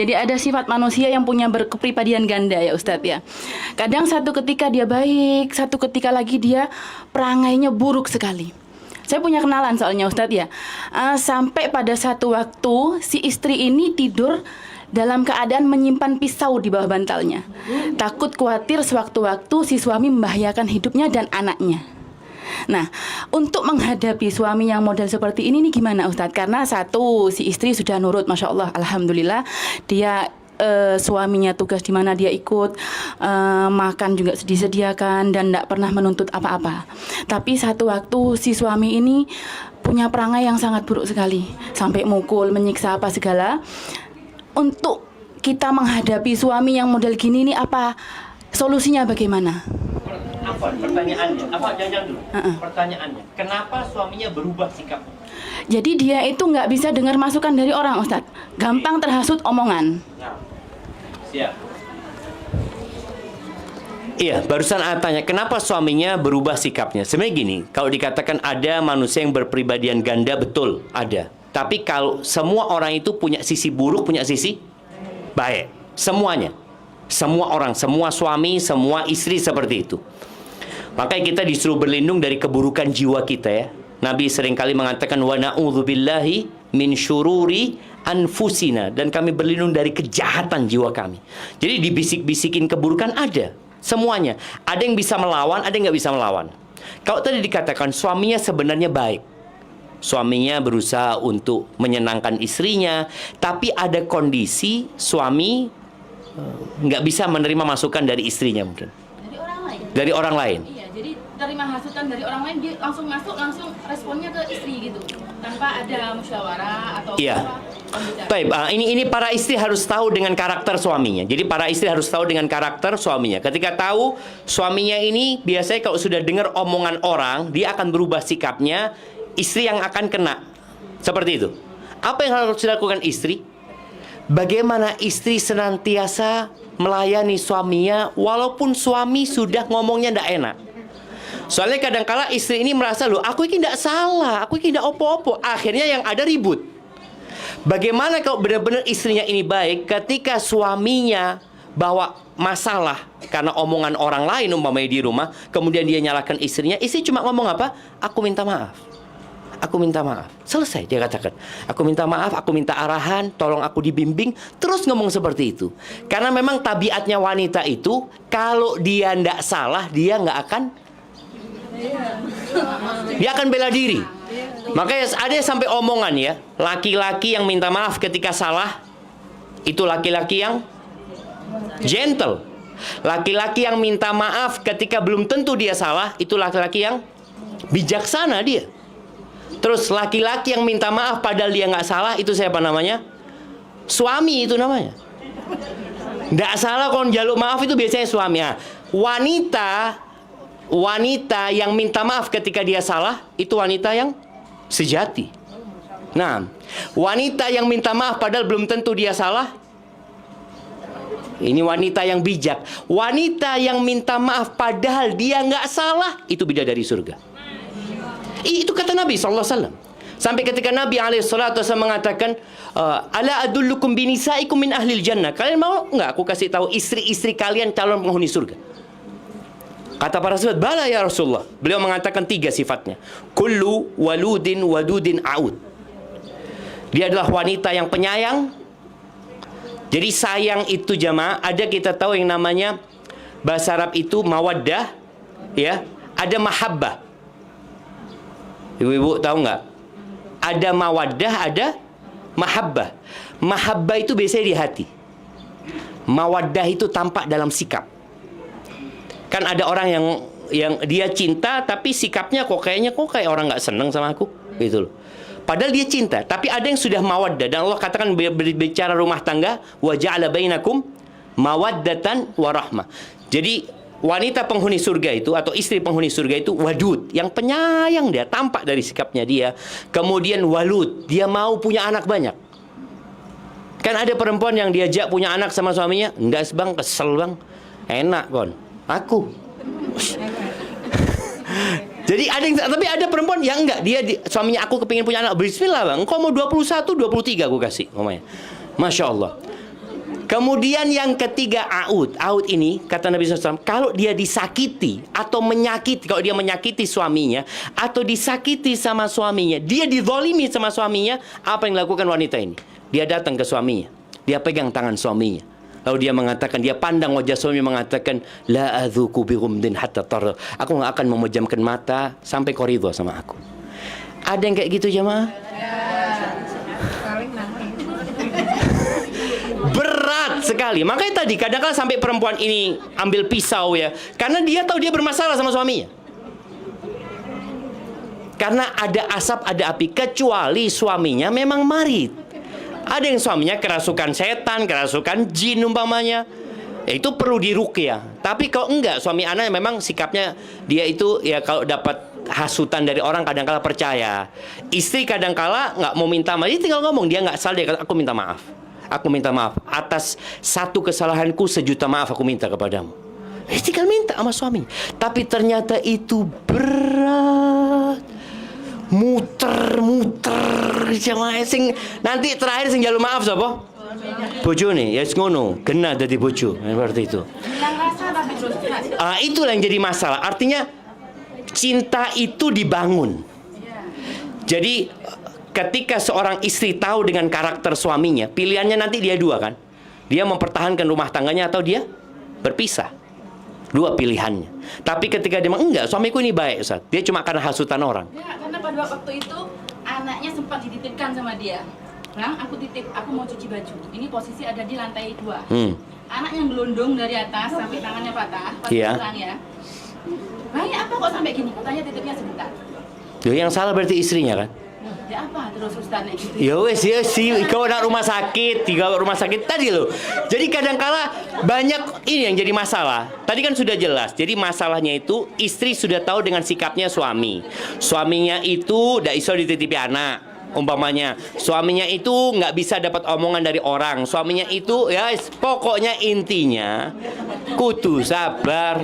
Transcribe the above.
Jadi ada sifat manusia yang punya berkepribadian ganda ya Ustadz ya. Kadang satu ketika dia baik, satu ketika lagi dia perangainya buruk sekali. Saya punya kenalan soalnya Ustadz ya. Sampai pada satu waktu si istri ini tidur dalam keadaan menyimpan pisau di bawah bantalnya. Takut khawatir sewaktu-waktu si suami membahayakan hidupnya dan anaknya. Nah, untuk menghadapi suami yang model seperti ini nih gimana Ustadz? Karena satu, si istri sudah nurut, Masya Allah, Alhamdulillah. Dia suaminya tugas di mana dia ikut, makan juga disediakan dan tidak pernah menuntut apa-apa. Tapi satu waktu si suami ini punya perangai yang sangat buruk sekali, sampai mukul, menyiksa apa segala. Untuk kita menghadapi suami yang model gini nih, apa solusinya bagaimana? Apa pertanyaannya? Jangan dulu. Pertanyaannya, kenapa suaminya berubah sikapnya? Jadi dia itu nggak bisa dengar masukan dari orang, Ustadz. Gampang terhasut omongan. Nah, siap. Iya, barusan saya tanya, kenapa suaminya berubah sikapnya? Sebenarnya gini, kalau dikatakan ada manusia yang berpribadian ganda, betul, ada. Tapi kalau semua orang itu punya sisi buruk, punya sisi baik. Semuanya. Semua orang, semua suami, semua istri seperti itu. Makanya kita disuruh berlindung dari keburukan jiwa kita ya. Nabi seringkali mengatakan wa na'udzubillahi min syururi anfusina, dan kami berlindung dari kejahatan jiwa kami. Jadi dibisik-bisikin keburukan ada, semuanya. Ada yang bisa melawan, ada yang nggak bisa melawan. Kalau tadi dikatakan suaminya sebenarnya baik, suaminya berusaha untuk menyenangkan istrinya, tapi ada kondisi suami nggak bisa menerima masukan dari istrinya mungkin. Dari orang lain. Dari orang lain. Iya, jadi terima hasutan dari orang lain, dia langsung masuk, langsung responnya ke istri gitu, tanpa ada musyawarah atau Iya. pembicaraan. Baik, ini para istri harus tahu dengan karakter suaminya. Jadi para istri harus tahu dengan karakter suaminya. Ketika tahu suaminya ini biasanya kalau sudah dengar omongan orang, dia akan berubah sikapnya. Istri yang akan kena. Seperti itu. Apa yang harus dilakukan istri? Bagaimana istri senantiasa melayani suaminya walaupun suami sudah ngomongnya tidak enak. Soalnya kadang-kala istri ini merasa, loh aku ini tidak salah, aku ini tidak opo-opo. Akhirnya yang ada ribut. Bagaimana kalau benar-benar istrinya ini baik ketika suaminya bawa masalah karena omongan orang lain umpamanya di rumah, kemudian dia nyalahkan istrinya, istri cuma ngomong apa? Aku minta maaf. Aku minta maaf. Selesai dia katakan. Aku minta maaf, aku minta arahan, tolong aku dibimbing. Terus ngomong seperti itu. Karena memang tabiatnya wanita itu, kalau dia tidak salah, dia nggak akan, dia akan bela diri. Makanya ada sampai omongan ya, laki-laki yang minta maaf ketika salah, itu laki-laki yang gentle. Laki-laki yang minta maaf ketika belum tentu dia salah, itu laki-laki yang bijaksana dia. Terus laki-laki yang minta maaf padahal dia nggak salah, itu siapa namanya? Suami itu namanya. Nggak salah kalau jaluk maaf itu biasanya suami. Nah, wanita yang minta maaf ketika dia salah, itu wanita yang sejati. Nah, wanita yang minta maaf padahal belum tentu dia salah, ini wanita yang bijak. Wanita yang minta maaf padahal dia nggak salah, itu bidadari surga. Itu kata Nabi SAW. Sampai ketika Nabi SAW mengatakan, ala adullukum binisaikum min ahlil jannah. Kalian mau nggak aku kasih tahu istri-istri kalian calon penghuni surga? Kata para sahabat, bala ya Rasulullah. Beliau mengatakan 3 sifatnya. Kullu waludin wadudin a'ud. Dia adalah wanita yang penyayang. Jadi sayang itu jamaah, ada kita tahu yang namanya bahasa Arab itu mawaddah, ya. Ada mahabbah. Ibu-ibu tahu nggak? Ada mawaddah, ada mahabbah. Mahabbah itu biasanya di hati. Mawaddah itu tampak dalam sikap. Kan ada orang yang dia cinta tapi sikapnya kok kayak orang nggak seneng sama aku, gitu loh. Padahal dia cinta, tapi ada yang sudah mawaddah, dan Allah katakan berbicara rumah tangga, wa ja'ala bainakum mawaddatan wa rahmah. Jadi wanita penghuni surga itu atau istri penghuni surga itu wadud, yang penyayang, dia tampak dari sikapnya dia. Kemudian walud, dia mau punya anak banyak. Kan ada perempuan yang diajak punya anak sama suaminya, enggak bang, kesel bang, enak kon, aku. Jadi tapi ada perempuan yang enggak, suaminya aku kepingin punya anak, bismillah bang, engkau mau 21, 23 aku kasih, ngomongnya. Masya Allah. Kemudian yang ketiga aud. Aud ini kata Nabi SAW, kalau dia disakiti atau menyakiti, kalau dia menyakiti suaminya atau disakiti sama suaminya, dia dizalimi sama suaminya, apa yang dilakukan wanita ini? Dia datang ke suaminya, dia pegang tangan suaminya, lalu dia mengatakan, dia pandang wajah suami mengatakan, la adzuku birumdin hatta tar. Aku nggak akan memejamkan mata sampai kau ridho sama aku. Ada yang kayak gitu jemaah? Berat sekali. Makanya tadi kadang-kadang sampai perempuan ini ambil pisau ya, karena dia tahu dia bermasalah sama suaminya. Karena ada asap, ada api, kecuali suaminya memang marid. Ada yang suaminya kerasukan setan, kerasukan jin umpamanya, ya itu perlu diruqyah. Tapi kalau enggak, suami anak memang sikapnya dia itu ya kalau dapat hasutan dari orang kadang-kala percaya. Istri kadang-kala nggak mau minta maaf, dia tinggal ngomong, dia nggak salah, dia kata aku minta maaf. Aku minta maaf atas satu kesalahanku, 1.000.000 maaf aku minta kepadamu. Tinggal minta sama suami. Tapi ternyata itu berat. Muter jamaah sing nanti terakhir sing njaluk maaf sapa? Bojone ya ngono, genah dadi bojo. Seperti itu. Itulah yang jadi masalah. Artinya cinta itu dibangun. Jadi ketika seorang istri tahu dengan karakter suaminya, pilihannya nanti dia dua kan? Dia mempertahankan rumah tangganya atau dia berpisah. Dua pilihannya. Tapi ketika dia bilang, enggak, suamiku ini baik, Ustaz. Dia cuma karena hasutan orang. Ya, karena pada waktu itu anaknya sempat dititipkan sama dia. Bang, aku titip, aku mau cuci baju. Ini posisi ada di lantai 2. Anaknya gelondong dari atas sampai tangannya patah. Pas pulang ya. Bang, ya apa kok sampai gini? Katanya titipnya sebentar. Yang salah berarti istrinya kan? Ya apa terus Ustaz gitu? Ya wes ya sih, kau nak rumah sakit, rumah sakit tadi loh. Jadi kadang-kala banyak ini yang jadi masalah. Tadi kan sudah jelas. Jadi masalahnya itu istri sudah tahu dengan sikapnya suami. Suaminya itu tidak iso dititipi anak. Umpamanya suaminya itu nggak bisa dapat omongan dari orang. Suaminya itu ya pokoknya intinya kudu sabar.